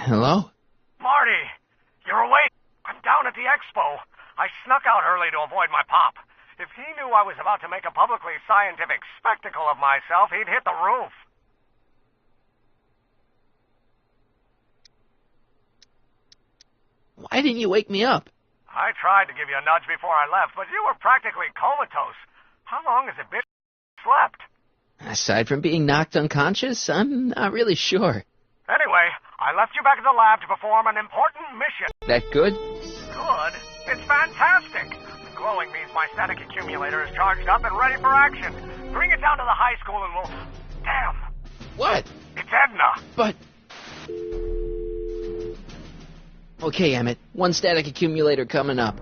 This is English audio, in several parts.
Hello? Marty, you're awake. I'm down at the expo. I snuck out early to avoid my pop. If he knew I was about to make a publicly scientific spectacle of myself, he'd hit the roof. Why didn't you wake me up? I tried to give you a nudge before I left, but you were practically comatose. How long has it been slept? Aside from being knocked unconscious, I'm not really sure. Anyway, I left you back at the lab to perform an important mission. That good? Good? It's fantastic. Glowing means my static accumulator is charged up and ready for action. Bring it down to the high school and we'll... Damn! What? It's Edna! But... Okay, Emmett. One static accumulator coming up.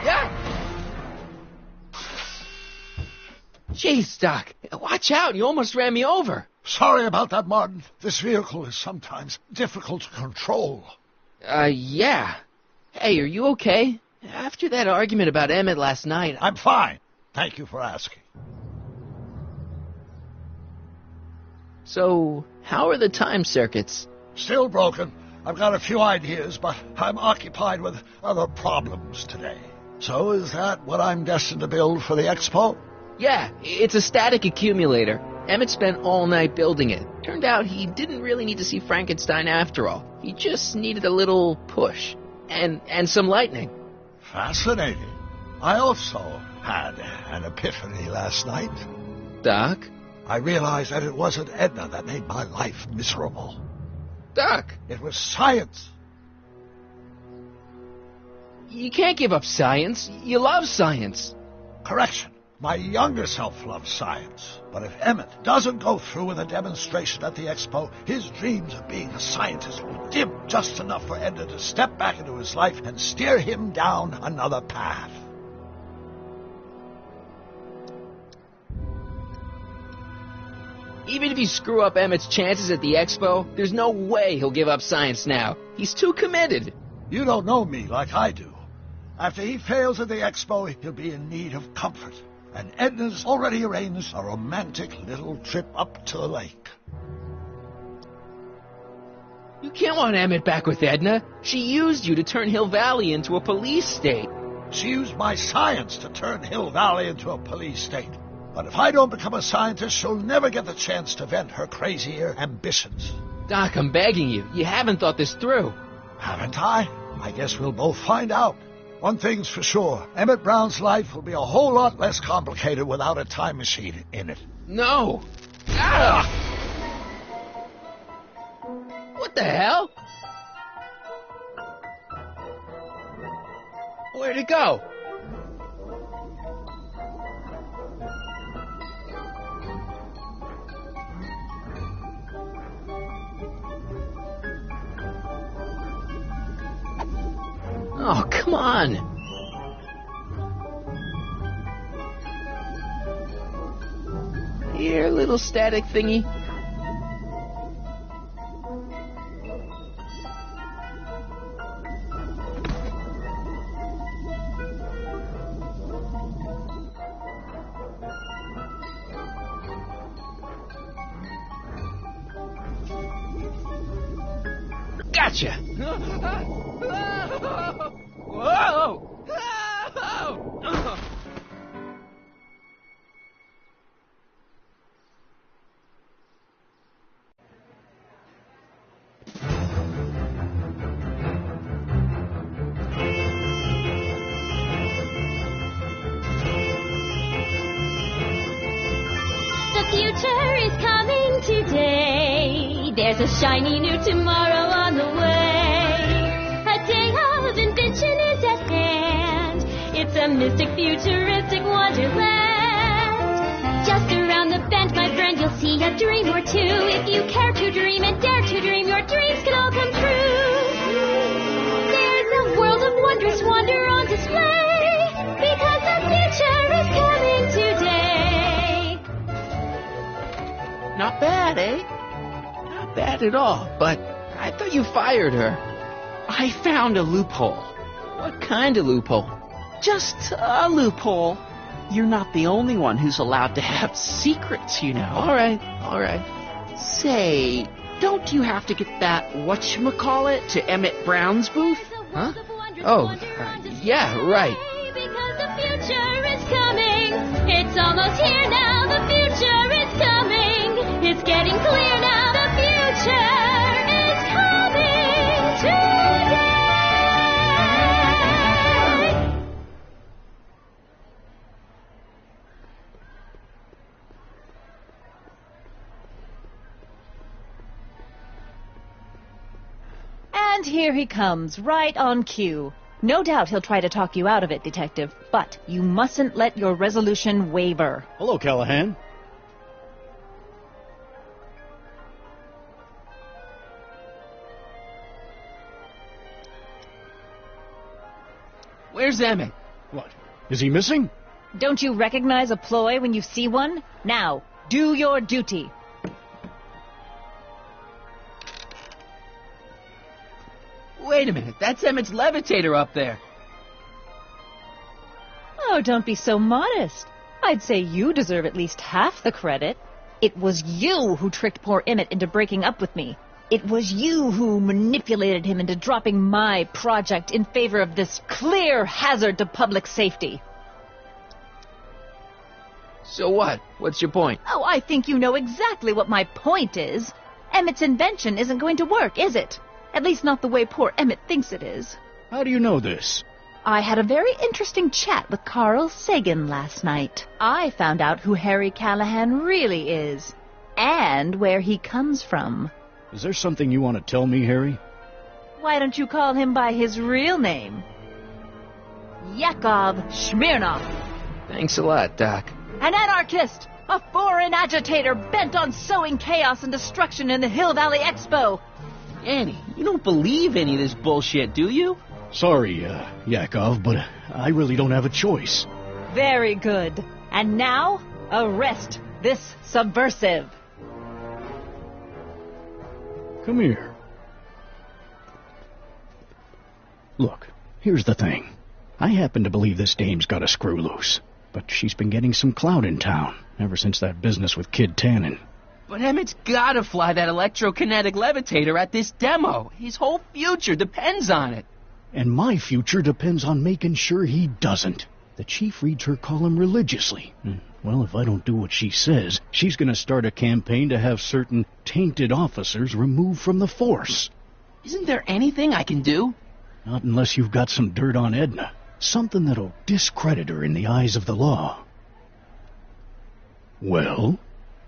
Yeah! Jeez, Doc. Watch out. You almost ran me over. Sorry about that, Martin. This vehicle is sometimes difficult to control. Yeah. Hey, are you okay? After that argument about Emmett last night... I'm fine. Thank you for asking. So, how are the time circuits? Still broken. I've got a few ideas, but I'm occupied with other problems today. So is that what I'm destined to build for the expo? Yeah, it's a static accumulator. Emmett spent all night building it. Turned out he didn't really need to see Frankenstein after all. He just needed a little push. And some lightning. Fascinating. I also had an epiphany last night. Doc? I realized that it wasn't Edna that made my life miserable. Doc! It was science. You can't give up science. You love science. Correction. My younger self loves science. But if Emmett doesn't go through with a demonstration at the expo, his dreams of being a scientist will dim just enough for Edna to step back into his life and steer him down another path. Even if you screw up Emmett's chances at the expo, there's no way he'll give up science now. He's too committed. You don't know me like I do. After he fails at the expo, he'll be in need of comfort. And Edna's already arranged a romantic little trip up to the lake. You can't want Emmett back with Edna. She used you to turn Hill Valley into a police state. She used my science to turn Hill Valley into a police state. But if I don't become a scientist, she'll never get the chance to vent her crazier ambitions. Doc, I'm begging you. You haven't thought this through. Haven't I? I guess we'll both find out. One thing's for sure. Emmett Brown's life will be a whole lot less complicated without a time machine in it. No. Ah! What the hell? Where'd it go? Oh, come on. Here, little static thingy. Gotcha! Whoa! The future is coming today. There's a shiny new tomorrow on the way. A day of invention is at hand. It's a mystic, futuristic wonderland. Just around the bend, my friend, you'll see a dream or two. If you care to dream and dare to dream, your dreams can all come true. There's a world of wondrous wonder on display, because the future is coming today. Not bad, eh? Not bad at all, but I thought you fired her. I found a loophole. What kind of loophole? Just a loophole. You're not the only one who's allowed to have secrets, you know. All right. Say, don't you have to get that whatchamacallit to Emmett Brown's booth? Huh? Oh, yeah, right. Because the future is coming. It's almost here now. The future is coming. It's getting clear now. The future is coming today. And here he comes, right on cue. No doubt he'll try to talk you out of it, Detective, but you mustn't let your resolution waver. Hello, Callahan. Where's Emmett? What? Is he missing? Don't you recognize a ploy when you see one? Now, do your duty. Wait a minute, that's Emmett's levitator up there. Oh, don't be so modest. I'd say you deserve at least half the credit. It was you who tricked poor Emmett into breaking up with me. It was you who manipulated him into dropping my project in favor of this clear hazard to public safety. So what? What's your point? Oh, I think you know exactly what my point is. Emmett's invention isn't going to work, is it? At least not the way poor Emmett thinks it is. How do you know this? I had a very interesting chat with Carl Sagan last night. I found out who Harry Callahan really is, and where he comes from. Is there something you want to tell me, Harry? Why don't you call him by his real name? Yakov Smirnov. Thanks a lot, Doc. An anarchist! A foreign agitator bent on sowing chaos and destruction in the Hill Valley Expo! Annie, you don't believe any of this bullshit, do you? Sorry, Yakov, but I really don't have a choice. Very good. And now, arrest this subversive. Come here. Look, here's the thing. I happen to believe this dame's got a screw loose, but she's been getting some clout in town ever since that business with Kid Tannen. But Emmett's gotta fly that electrokinetic levitator at this demo. His whole future depends on it. And my future depends on making sure he doesn't. The chief reads her column religiously. Well, if I don't do what she says, she's going to start a campaign to have certain tainted officers removed from the force. Isn't there anything I can do? Not unless you've got some dirt on Edna. Something that'll discredit her in the eyes of the law. Well?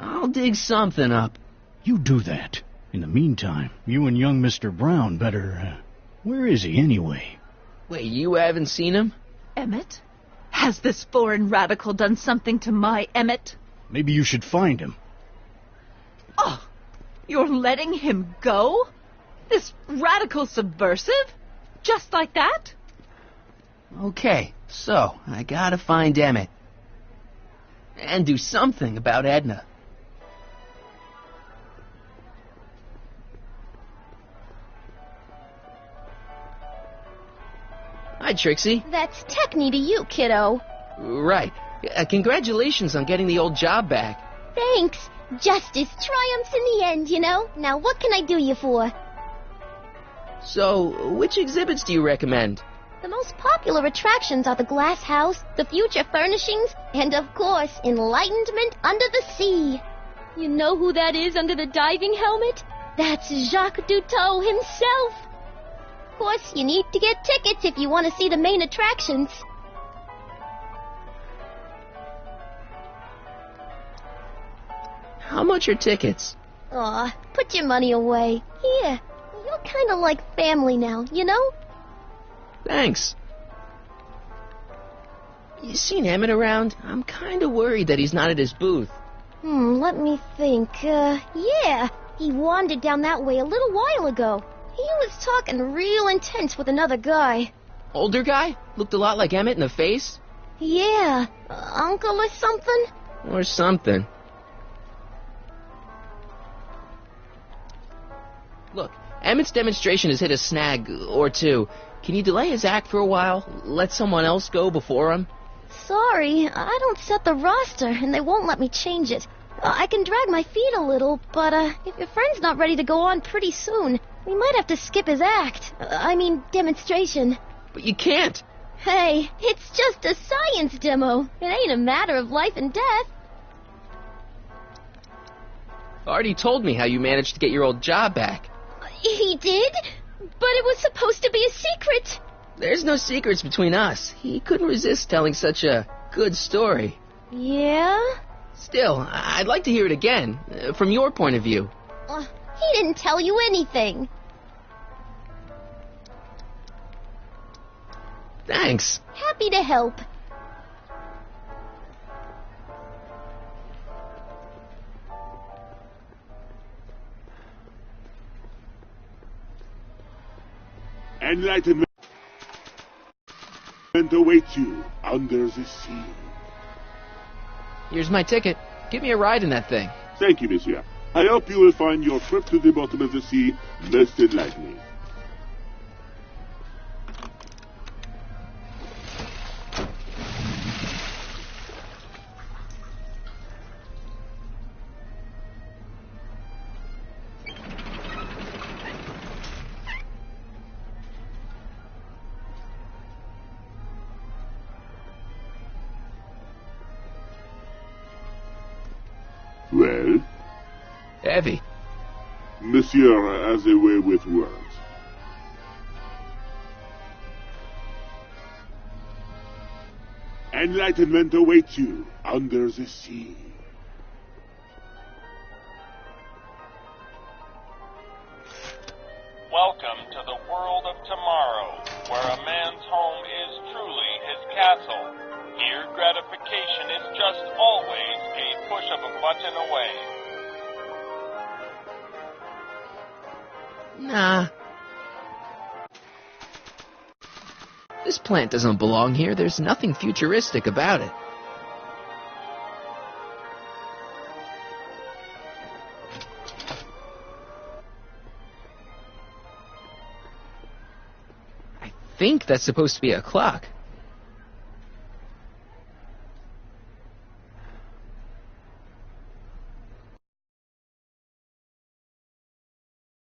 I'll dig something up. You do that. In the meantime, you and young Mr. Brown better... where is he, anyway? Wait, you haven't seen him? Emmett? Has this foreign radical done something to my Emmett? Maybe you should find him. Oh, you're letting him go? This radical subversive? Just like that? Okay, so I gotta find Emmett. And do something about Edna. Hi, Trixie. That's Techne to you, kiddo. Right. Congratulations on getting the old job back. Thanks. Justice triumphs in the end, you know. Now what can I do you for? So, which exhibits do you recommend? The most popular attractions are the Glass House, the Future Furnishings, and of course, Enlightenment Under the Sea. You know who that is under the diving helmet? That's Jacques Duteau himself. Of course, you need to get tickets if you want to see the main attractions. How much are tickets? Aw, put your money away. Here, you're kind of like family now, you know? Thanks. You seen Emmett around? I'm kind of worried that he's not at his booth. Let me think. Yeah, he wandered down that way a little while ago. He was talking real intense with another guy. Older guy? Looked a lot like Emmett in the face? Yeah, uncle or something? Or something. Look, Emmett's demonstration has hit a snag or two. Can you delay his act for a while? Let someone else go before him? Sorry, I don't set the roster, and they won't let me change it. I can drag my feet a little, but if your friend's not ready to go on pretty soon, we might have to skip his act. Demonstration. But you can't. Hey, it's just a science demo. It ain't a matter of life and death. Artie told me how you managed to get your old job back. He did? But it was supposed to be a secret. There's no secrets between us. He couldn't resist telling such a good story. Yeah? Still, I'd like to hear it again, from your point of view. He didn't tell you anything. Thanks. Happy to help. Enlightenment awaits you under the sea. Here's my ticket. Give me a ride in that thing. Thank you, monsieur. I hope you will find your trip to the bottom of the sea most enlightening. Well? Heavy. Monsieur has a way with words. Enlightenment awaits you under the sea. Welcome to the world of tomorrow, where a man's home is truly his castle. Here, gratification is just always a push of a button away. Nah. This plant doesn't belong here. There's nothing futuristic about it. I think that's supposed to be a clock.